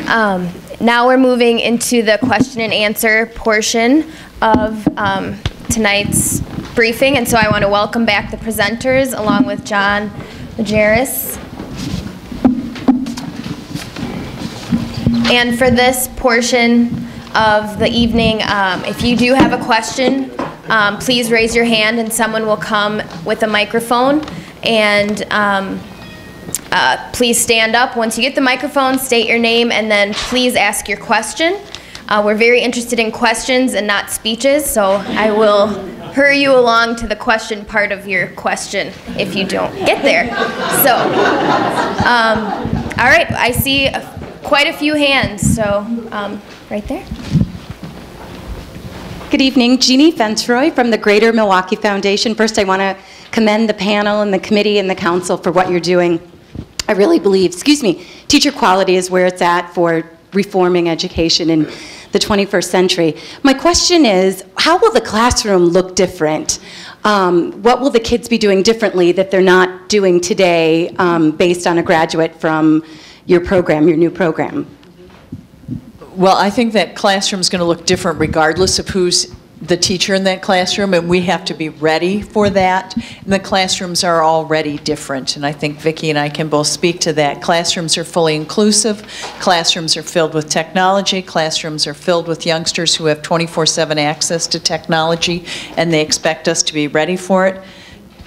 Now we're moving into the question and answer portion of tonight's briefing, and so I want to welcome back the presenters along with John Majerus. And for this portion of the evening, if you do have a question, please raise your hand and someone will come with a microphone. And please stand up. Once you get the microphone, state your name and then please ask your question. We're very interested in questions and not speeches, so I will hurry you along to the question part of your question if you don't get there. So, all right, I see quite a few hands, so right there. Good evening, Jeannie Fensroy from the Greater Milwaukee Foundation. First, I want to commend the panel and the committee and the council for what you're doing. I really believe, teacher quality is where it's at for reforming education in the 21st century. My question is, how will the classroom look different? What will the kids be doing differently that they're not doing today based on a graduate from your program, your new program? Well, I think that classroom is going to look different regardless of who's the teacher in that classroom, and we have to be ready for that. And the classrooms are already different, and I think Vicki and I can both speak to that. Classrooms are fully inclusive. Classrooms are filled with technology. Classrooms are filled with youngsters who have 24/7 access to technology, and they expect us to be ready for it.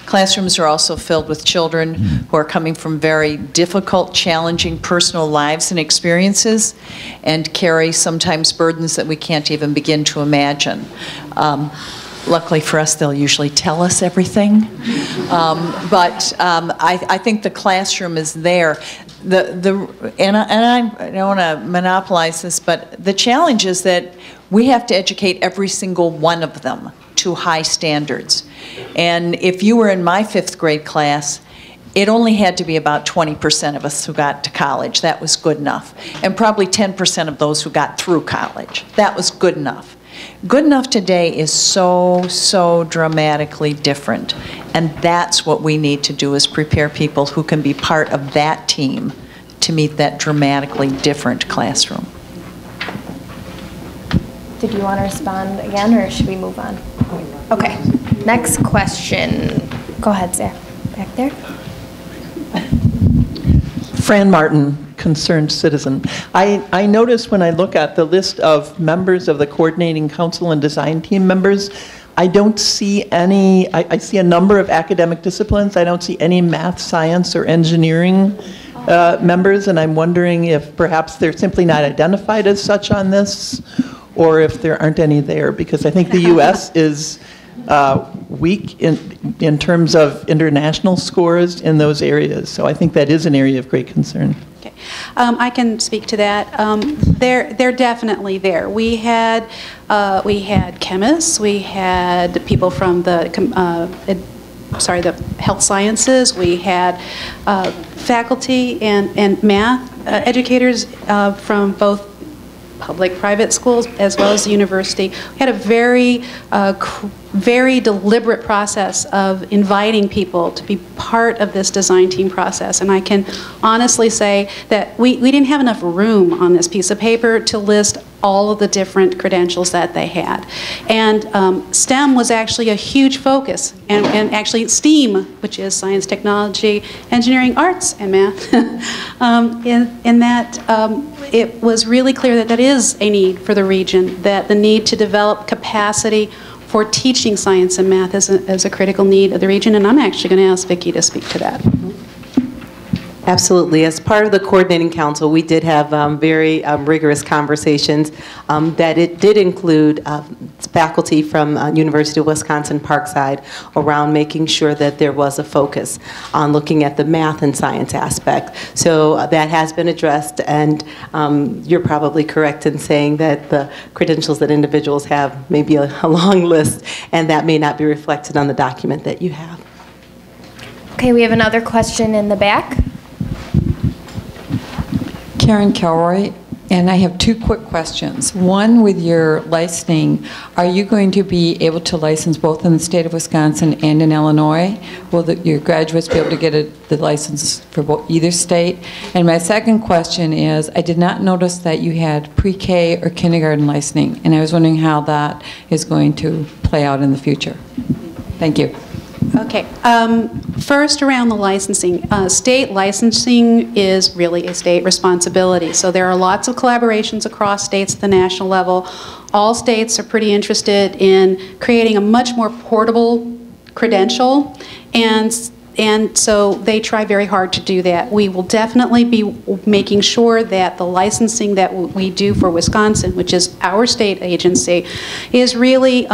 Classrooms are also filled with children who are coming from very difficult, challenging personal lives and experiences and carry sometimes burdens that we can't even begin to imagine. Luckily for us, they'll usually tell us everything. I think the classroom is there. And I don't want to monopolize this, but the challenge is that we have to educate every single one of them to high standards. And if you were in my 5th grade class, it only had to be about 20% of us who got to college. That was good enough. And probably 10% of those who got through college. That was good enough. Good enough today is so dramatically different. And that's what we need to do, is prepare people who can be part of that team to meet that dramatically different classroom. Did you want to respond again, or should we move on? Okay, next question. Go ahead, Sarah. Back there. Fran Martin, concerned citizen. I noticed when I look at the list of members of the coordinating council and design team members, I don't see any, I see a number of academic disciplines. I don't see any math, science, or engineering members, and I'm wondering if perhaps they're simply not identified as such on this, or if there aren't any there, because I think the U.S. is weak in terms of international scores in those areas. So I think that is an area of great concern. Okay. I can speak to that. They're definitely there. We had chemists, we had people from the health sciences, we had faculty and math educators from both public, private schools, as well as the university. We had a very deliberate process of inviting people to be part of this design team process. And I can honestly say that we didn't have enough room on this piece of paper to list all of the different credentials that they had. And STEM was actually a huge focus, and actually STEAM, which is science, technology, engineering, arts, and math, in that it was really clear that that is a need for the region, that the need to develop capacity for teaching science and math is a critical need of the region, and I'm actually going to ask Vicki to speak to that. Absolutely. As part of the coordinating council, we did have very rigorous conversations that it did include faculty from University of Wisconsin-Parkside around making sure that there was a focus on looking at the math and science aspect. So that has been addressed, and you're probably correct in saying that the credentials that individuals have may be a long list, and that may not be reflected on the document that you have. Okay, we have another question in the back. Karen Kilroy, And I have two quick questions. One, with your licensing, are you going to be able to license both in the state of Wisconsin and in Illinois? Will your graduates be able to get the license for either state? And my second question is, I did not notice that you had pre-K or kindergarten licensing, and I was wondering how that is going to play out in the future. Thank you. Okay. First, around the licensing. State licensing is really a state responsibility. So there are lots of collaborations across states at the national level. All states are pretty interested in creating a much more portable credential, and so they try very hard to do that. We will definitely be making sure that the licensing that we do for Wisconsin, which is our state agency, is really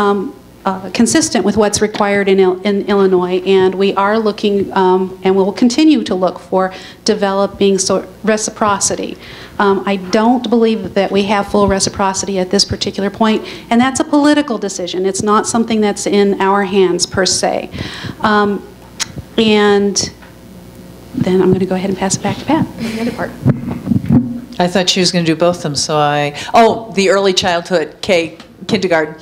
consistent with what's required in Illinois, and we are looking, and we will continue to look for developing reciprocity. I don't believe that we have full reciprocity at this particular point, and that's a political decision. It's not something that's in our hands per se. And then I'm going to go ahead and pass it back to Pat for the other part. I thought she was going to do both of them, so the early childhood, kindergarten.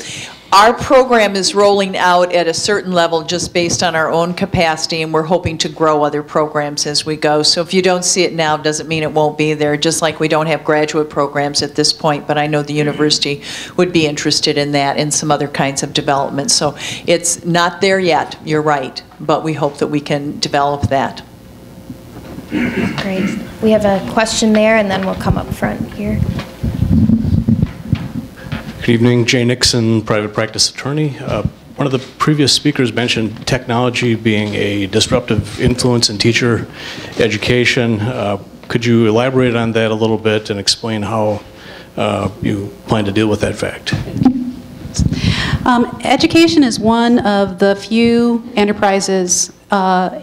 Our program is rolling out at a certain level just based on our own capacity, and we're hoping to grow other programs as we go. So if you don't see it now, doesn't mean it won't be there, just like we don't have graduate programs at this point, but I know the university would be interested in that and some other kinds of development. So it's not there yet, you're right, but we hope that we can develop that. Great. We have a question there, and then we'll come up front here. Good evening, Jay Nixon, private practice attorney. One of the previous speakers mentioned technology being a disruptive influence in teacher education. Could you elaborate on that a little bit and explain how you plan to deal with that fact? Education is one of the few enterprises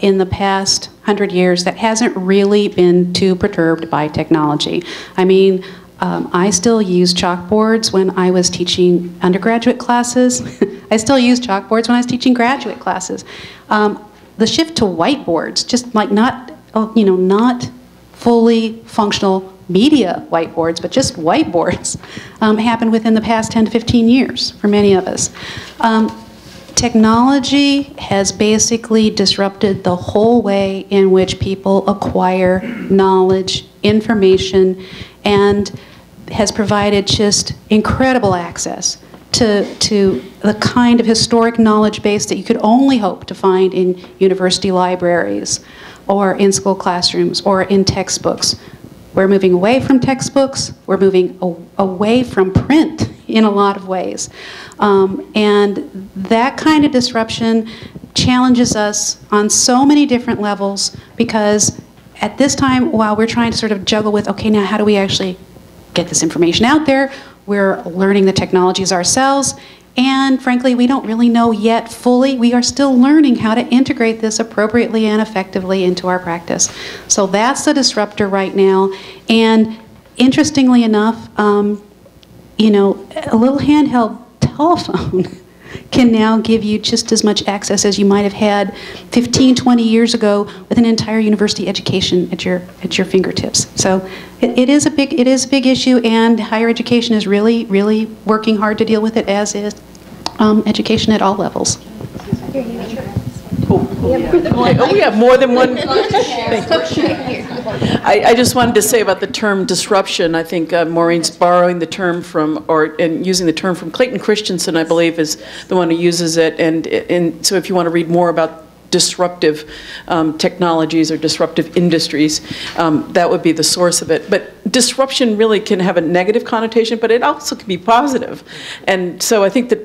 in the past 100 years that hasn't really been too perturbed by technology. I mean, I still use chalkboards when I was teaching undergraduate classes. I still use chalkboards when I was teaching graduate classes. The shift to whiteboards, just like not fully functional media whiteboards, but just whiteboards, happened within the past 10 to 15 years for many of us. Technology has basically disrupted the whole way in which people acquire knowledge, information, and has provided just incredible access to the kind of historic knowledge base that you could only hope to find in university libraries or in school classrooms or in textbooks. We're moving away from textbooks. We're moving away from print in a lot of ways. And that kind of disruption challenges us on so many different levels, because at this time, while we're trying to sort of juggle with, okay, now how do we actually get this information out there? We're learning the technologies ourselves, and frankly, we don't really know yet fully. We are still learning how to integrate this appropriately and effectively into our practice. So that's the disruptor right now. And interestingly enough, a little handheld telephone can now give you just as much access as you might have had 15, 20 years ago with an entire university education at your fingertips. So it is a big issue, and higher education is really, really working hard to deal with it, as is education at all levels. We have more than one. I just wanted to say about the term disruption. I think Maureen's borrowing the term from, and using the term from Clayton Christensen, I believe, is the one who uses it. And so if you want to read more about disruptive technologies or disruptive industries, that would be the source of it. But disruption really can have a negative connotation, but it also can be positive. And so I think that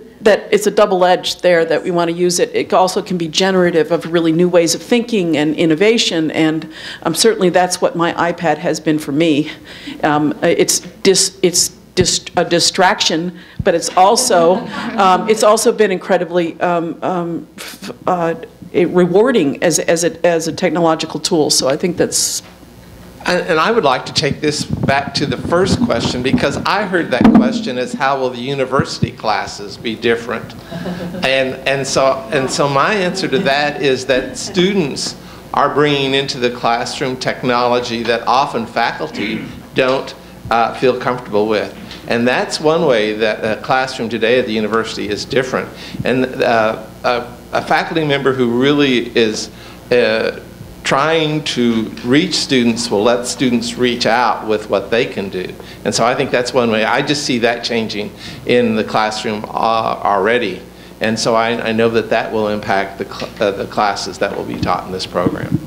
it's a double-edged there, that we want to use it. It also can be generative of really new ways of thinking and innovation, and certainly that's what my iPad has been for me. It's a distraction, but it's also been incredibly rewarding as a technological tool. So I think that's. And I would like to take this back to the first question, because I heard that question as, how will the university classes be different? And so my answer to that is that students are bringing into the classroom technology that often faculty don't feel comfortable with. And that's one way that a classroom today at the university is different. And a faculty member who really is trying to reach students will let students reach out with what they can do. And so I think that's one way. I just see that changing in the classroom already. And so I know that that will impact the classes that will be taught in this program.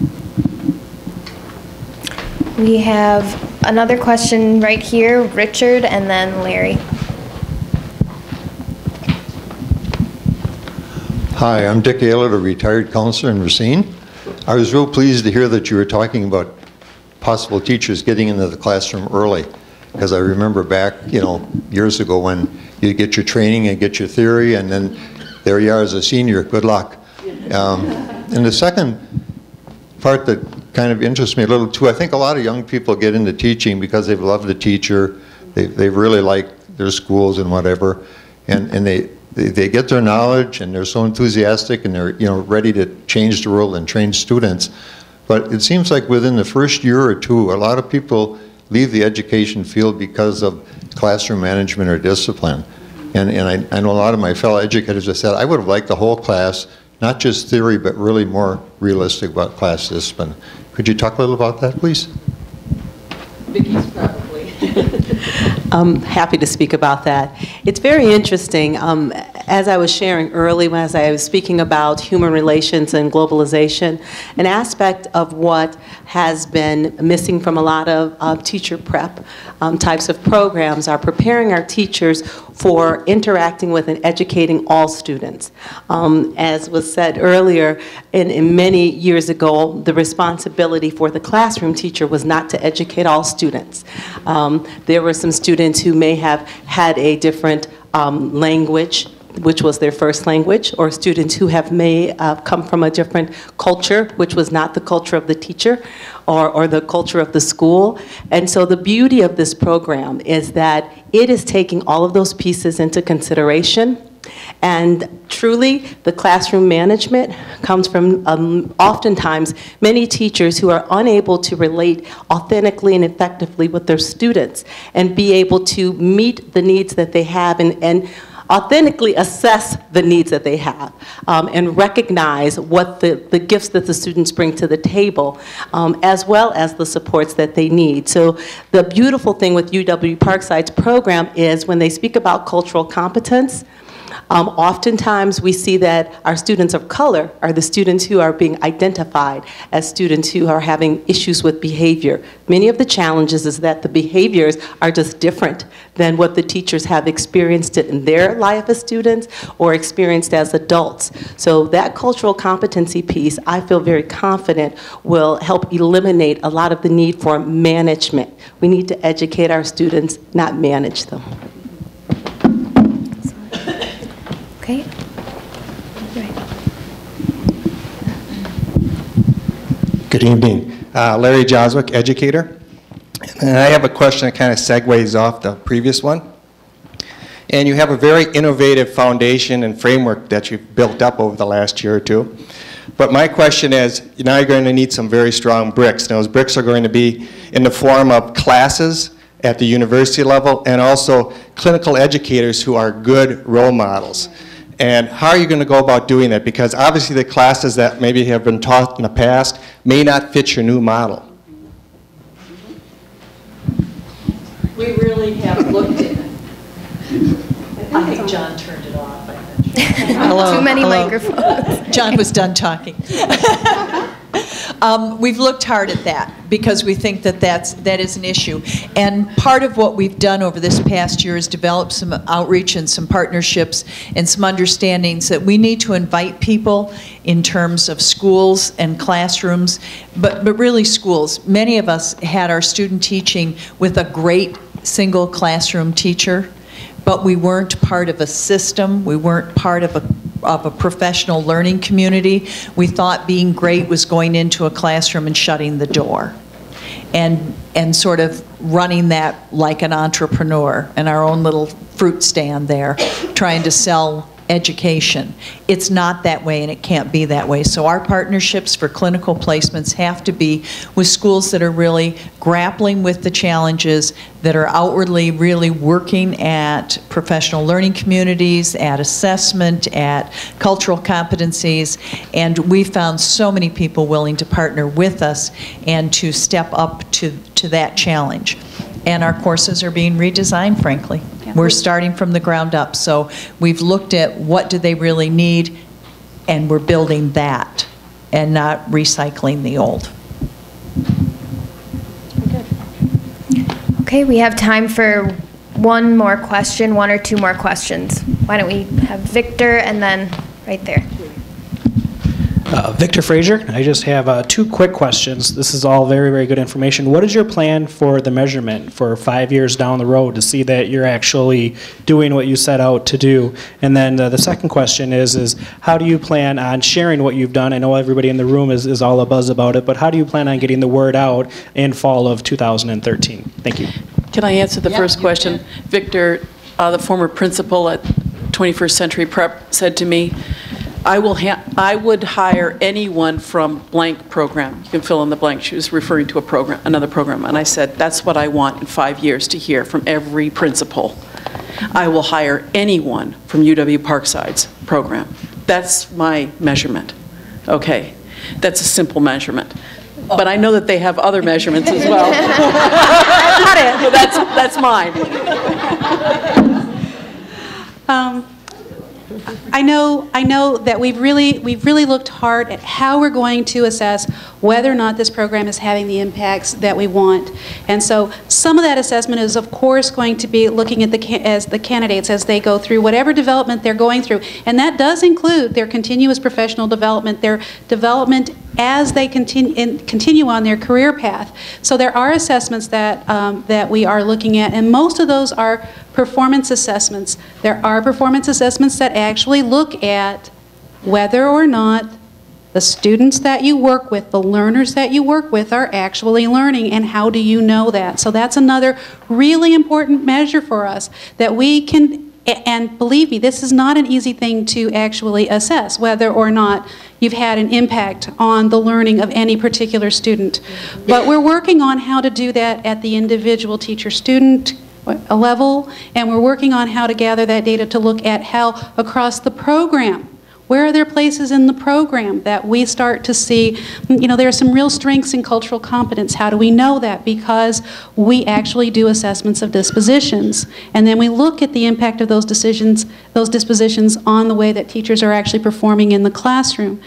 We have another question right here, Richard, and then Larry. Hi, I'm Dick Aylett, a retired counselor in Racine. I was real pleased to hear that you were talking about possible teachers getting into the classroom early, because I remember back, years ago when you get your training and get your theory, and then there you are as a senior. Good luck. And the second part that kind of interests me a little too, I think a lot of young people get into teaching because they've loved the teacher, they really like their schools and whatever, and they get their knowledge and they're so enthusiastic and they're ready to change the world and train students. But it seems like within the first year or two, a lot of people leave the education field because of classroom management or discipline. And I know a lot of my fellow educators have said, I would have liked the whole class, not just theory, but really more realistic about class discipline. Could you talk a little about that, please? Vicki's probably. I'm happy to speak about that. It's very interesting. As I was sharing earlier, as I was speaking about human relations and globalization, an aspect of what has been missing from a lot of teacher prep types of programs are preparing our teachers for interacting with and educating all students. As was said earlier, in many years ago, the responsibility for the classroom teacher was not to educate all students. There were some students who may have had a different language, which was their first language, or students who may come from a different culture, which was not the culture of the teacher or the culture of the school. And so the beauty of this program is that it is taking all of those pieces into consideration. And truly, the classroom management comes from oftentimes many teachers who are unable to relate authentically and effectively with their students and be able to meet the needs that they have and authentically assess the needs that they have and recognize what the gifts that the students bring to the table, as well as the supports that they need. So the beautiful thing with UW Parkside's program is when they speak about cultural competence, oftentimes we see that our students of color are the students who are being identified as students who are having issues with behavior. Many of the challenges is that the behaviors are just different than what the teachers have experienced it in their life as students or experienced as adults. So that cultural competency piece, I feel very confident, will help eliminate a lot of the need for management. We need to educate our students, not manage them. Okay. Good evening. Larry Joswick, Educator. And I have a question that kind of segues off the previous one. And you have a very innovative foundation and framework that you've built up over the last year or two. But my question is, now you're going to need some very strong bricks. And those bricks are going to be in the form of classes at the university level and also clinical educators who are good role models. And how are you going to go about doing that? Because obviously the classes that maybe have been taught in the past may not fit your new model. We really have looked at it. I think John turned it off. Hello. Too many microphones. John was done talking. We've looked hard at that because we think that that is an issue. And part of what we've done over this past year is develop some outreach and some partnerships and some understandings that we need to invite people in terms of schools and classrooms, but really schools. Many of us had our student teaching with a great single classroom teacher, but we weren't part of a system. We weren't part of a professional learning community. We thought being great was going into a classroom and shutting the door and sort of running that like an entrepreneur and our own little fruit stand there, trying to sell education. It's not that way, and it can't be that way. So our partnerships for clinical placements have to be with schools that are really grappling with the challenges, that are outwardly really working at professional learning communities, at assessment, at cultural competencies, and we found so many people willing to partner with us and to step up to that challenge. And our courses are being redesigned, frankly. Yeah. We're starting from the ground up. So we've looked at what do they really need, and we're building that and not recycling the old. Okay, we have time for one more question, one or two more questions. Why don't we have Victor and then right there. Victor Frazier. I just have 2 quick questions. This is all very, very good information. What is your plan for the measurement for 5 years down the road to see that you're actually doing what you set out to do? And then the second question is how do you plan on sharing what you've done? I know everybody in the room is all abuzz about it, but how do you plan on getting the word out in fall of 2013? Thank you. Can I answer the first question? Victor, the former principal at 21st Century Prep, said to me, I would hire anyone from blank program. You can fill in the blank. She was referring to a program, another program. And I said, that's what I want in 5 years to hear from every principal. I will hire anyone from UW Parkside's program. That's my measurement. Okay, that's a simple measurement. But I know that they have other measurements as well. That's mine. I know that we've really looked hard at how we're going to assess whether or not this program is having the impacts that we want. And so some of that assessment is, of course, going to be looking at the candidates as they go through whatever development they're going through. And that does include their continuous professional development, their development as they continue on their career path. So there are assessments that we are looking at, and most of those are performance assessments. There are performance assessments that actually look at whether or not the students that you work with, the learners that you work with, are actually learning, and how do you know that? So that's another really important measure for us that we can, and believe me, this is not an easy thing to actually assess, whether or not you've had an impact on the learning of any particular student. But we're working on how to do that at the individual teacher-student level, and we're working on how to gather that data to look at how across the program, where are there places in the program that we start to see, you know, there are some real strengths in cultural competence. How do we know that? Because we actually do assessments of dispositions, and then we look at the impact of those dispositions on the way that teachers are actually performing in the classroom.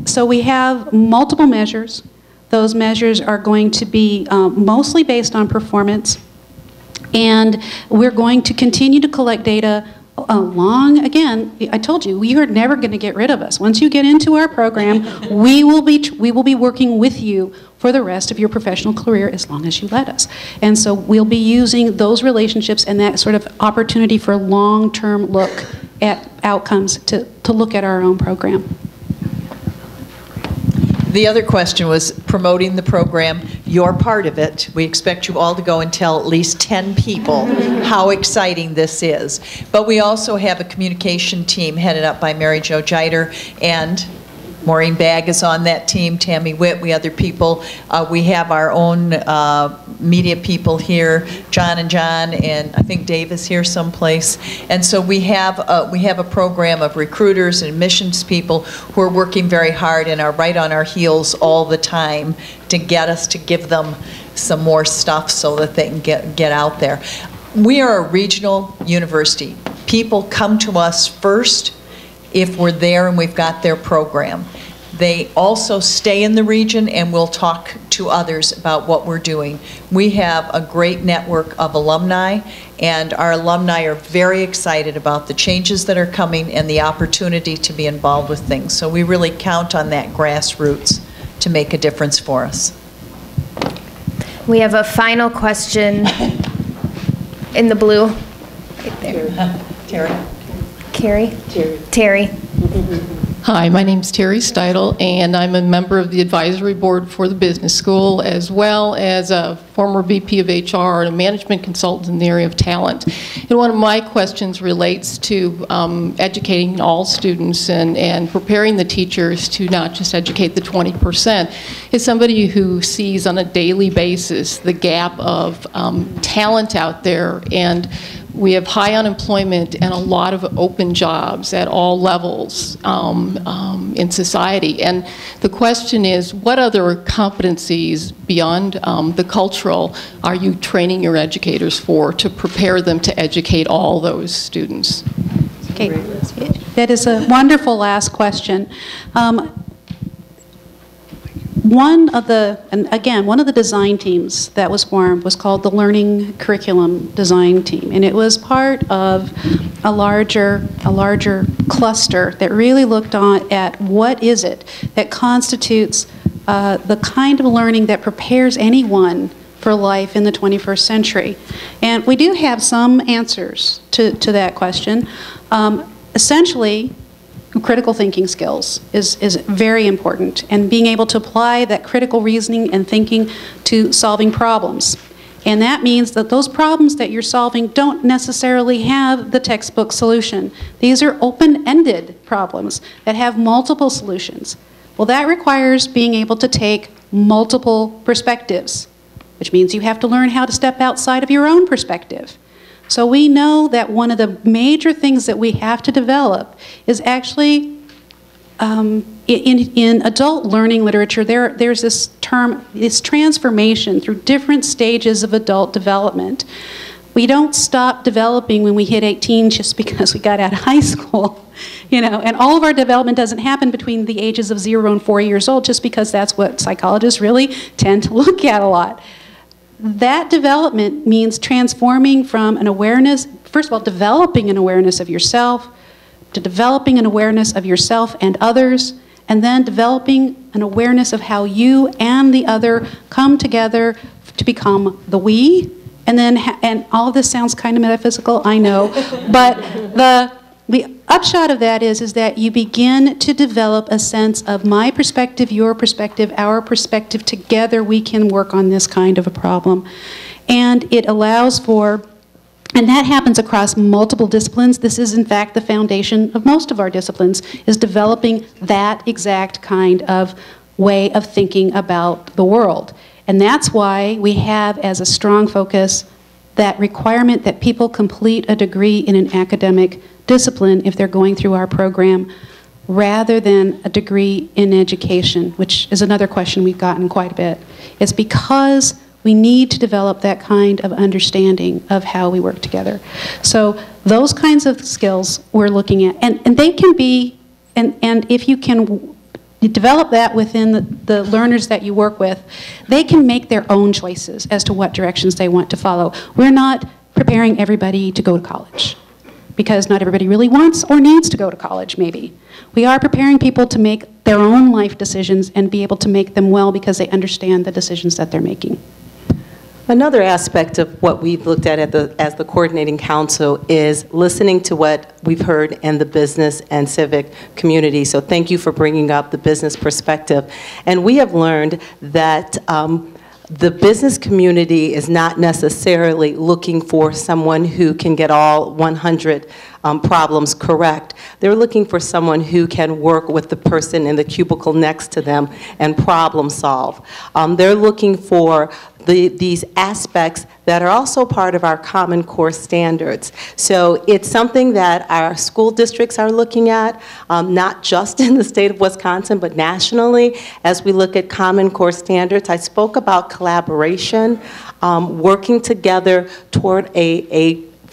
So we have multiple measures. Those measures are going to be mostly based on performance, and we're going to continue to collect data again, I told you, you're never going to get rid of us. Once you get into our program, we will be working with you for the rest of your professional career as long as you let us. And so we'll be using those relationships and that sort of opportunity for long-term look at outcomes to look at our own program. The other question was promoting the program. You're part of it. We expect you all to go and tell at least 10 people how exciting this is. But we also have a communication team headed up by Mary Jo Jeiter, and Maureen Bagg is on that team, Tammy Witt, we other people. We have our own media people here, John, and I think Dave is here someplace. And so we have a program of recruiters and admissions people who are working very hard and are right on our heels all the time to get us to give them some more stuff so that they can get out there. We are a regional university. People come to us first if we're there and we've got their program. They also stay in the region, and we'll talk to others about what we're doing. We have a great network of alumni, and our alumni are very excited about the changes that are coming and the opportunity to be involved with things. So we really count on that grassroots to make a difference for us. We have a final question in the blue, right there. Terry. Carrie? Terry. Hi, my name's Terry Steidel, and I'm a member of the advisory board for the business school, as well as a former VP of HR and a management consultant in the area of talent. And one of my questions relates to educating all students and preparing the teachers to not just educate the 20%. As somebody who sees on a daily basis the gap of talent out there, and we have high unemployment and a lot of open jobs at all levels in society. And the question is, what other competencies beyond the cultural are you training your educators for to prepare them to educate all those students? Okay, that is a wonderful last question. One of the design teams that was formed was called the Learning Curriculum Design Team, and it was part of a larger cluster that really looked at what is it that constitutes the kind of learning that prepares anyone for life in the 21st century. And we do have some answers to that question. Essentially, critical thinking skills is very important, and being able to apply that critical reasoning and thinking to solving problems. And that means that those problems that you're solving don't necessarily have the textbook solution. These are open-ended problems that have multiple solutions. Well, that requires being able to take multiple perspectives, which means you have to learn how to step outside of your own perspective. So we know that one of the major things that we have to develop is actually, in adult learning literature, there's this term, this transformation through different stages of adult development. We don't stop developing when we hit 18 just because we got out of high school, and all of our development doesn't happen between the ages of 0 and 4 years old just because that's what psychologists really tend to look at a lot. That development means transforming from an awareness, first of all, developing an awareness of yourself, to developing an awareness of yourself and others, and then developing an awareness of how you and the other come together to become the we. And then, and all of this sounds kind of metaphysical, I know, but the upshot of that is that you begin to develop a sense of my perspective, your perspective, our perspective. Together we can work on this kind of a problem. And it allows for, and that happens across multiple disciplines. This is in fact the foundation of most of our disciplines, is developing that exact kind of way of thinking about the world. And that's why we have as a strong focus that requirement that people complete a degree in an academic discipline if they're going through our program, rather than a degree in education, which is another question we've gotten quite a bit. It's because we need to develop that kind of understanding of how we work together. So those kinds of skills we're looking at, and they can be, and if you can develop that within the learners that you work with, they can make their own choices as to what directions they want to follow. We're not preparing everybody to go to college, because not everybody really wants or needs to go to college, maybe. We are preparing people to make their own life decisions and be able to make them well because they understand the decisions that they're making. Another aspect of what we've looked at as the coordinating council is listening to what we've heard in the business and civic community. So thank you for bringing up the business perspective. And we have learned that the business community is not necessarily looking for someone who can get all 100 problems correct. They're looking for someone who can work with the person in the cubicle next to them and problem solve. They're looking for these aspects that are also part of our Common Core standards. So it's something that our school districts are looking at, not just in the state of Wisconsin, but nationally, as we look at Common Core standards. I spoke about collaboration, working together toward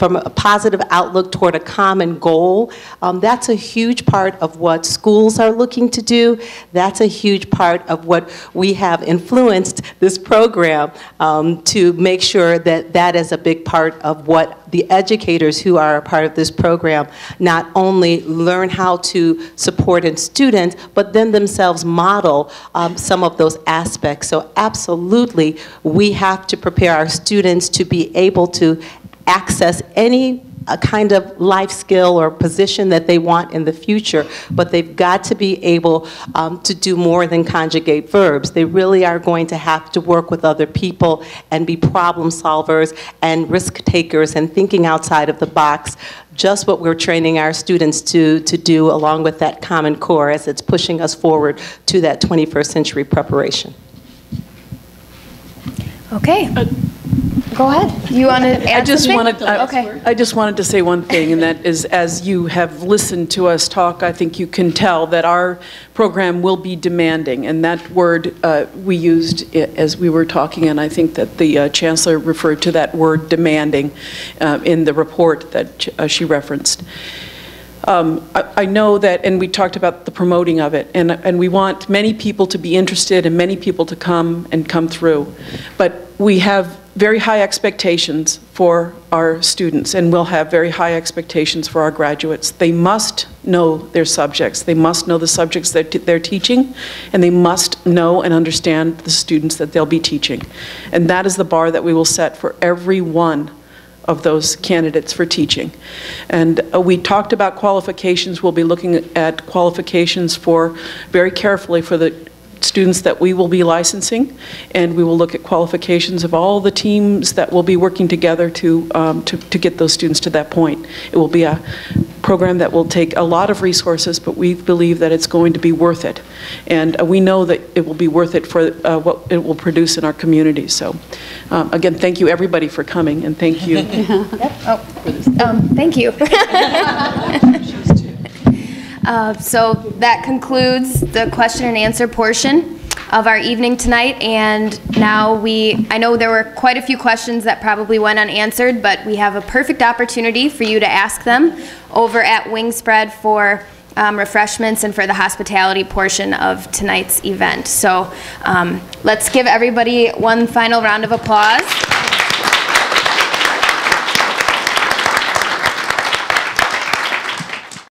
from a positive outlook toward a common goal. That's a huge part of what schools are looking to do. That's a huge part of what we have influenced this program to make sure that that is a big part of what the educators who are a part of this program not only learn how to support in students, but then themselves model some of those aspects. So absolutely, we have to prepare our students to be able to access any a kind of life skill or position that they want in the future, but they've got to be able to do more than conjugate verbs. They really are going to have to work with other people and be problem solvers and risk takers and thinking outside of the box, just what we're training our students to do, along with that Common Core, as it's pushing us forward to that 21st century preparation. Okay. Go ahead. You want to add something? I just wanted to say one thing, and that is, as you have listened to us talk, I think you can tell that our program will be demanding, and that word we used as we were talking, and I think that the Chancellor referred to that word demanding in the report that she referenced. I know that, and we talked about the promoting of it, and we want many people to be interested and many people to come through, but we have very high expectations for our students, and we'll have very high expectations for our graduates. They must know their subjects. They must know the subjects that they're teaching, and they must know and understand the students that they'll be teaching. And that is the bar that we will set for every one of those candidates for teaching. And we talked about qualifications. We'll be looking at qualifications very carefully for the students that we will be licensing, and we will look at qualifications of all the teams that will be working together to get those students to that point. It will be a program that will take a lot of resources, but we believe that it's going to be worth it. And we know that it will be worth it for what it will produce in our community. So again, thank you everybody for coming, and thank you. Thank you. So that concludes the question and answer portion of our evening tonight, and now I know there were quite a few questions that probably went unanswered, but we have a perfect opportunity for you to ask them over at Wingspread for refreshments and for the hospitality portion of tonight's event. So let's give everybody one final round of applause.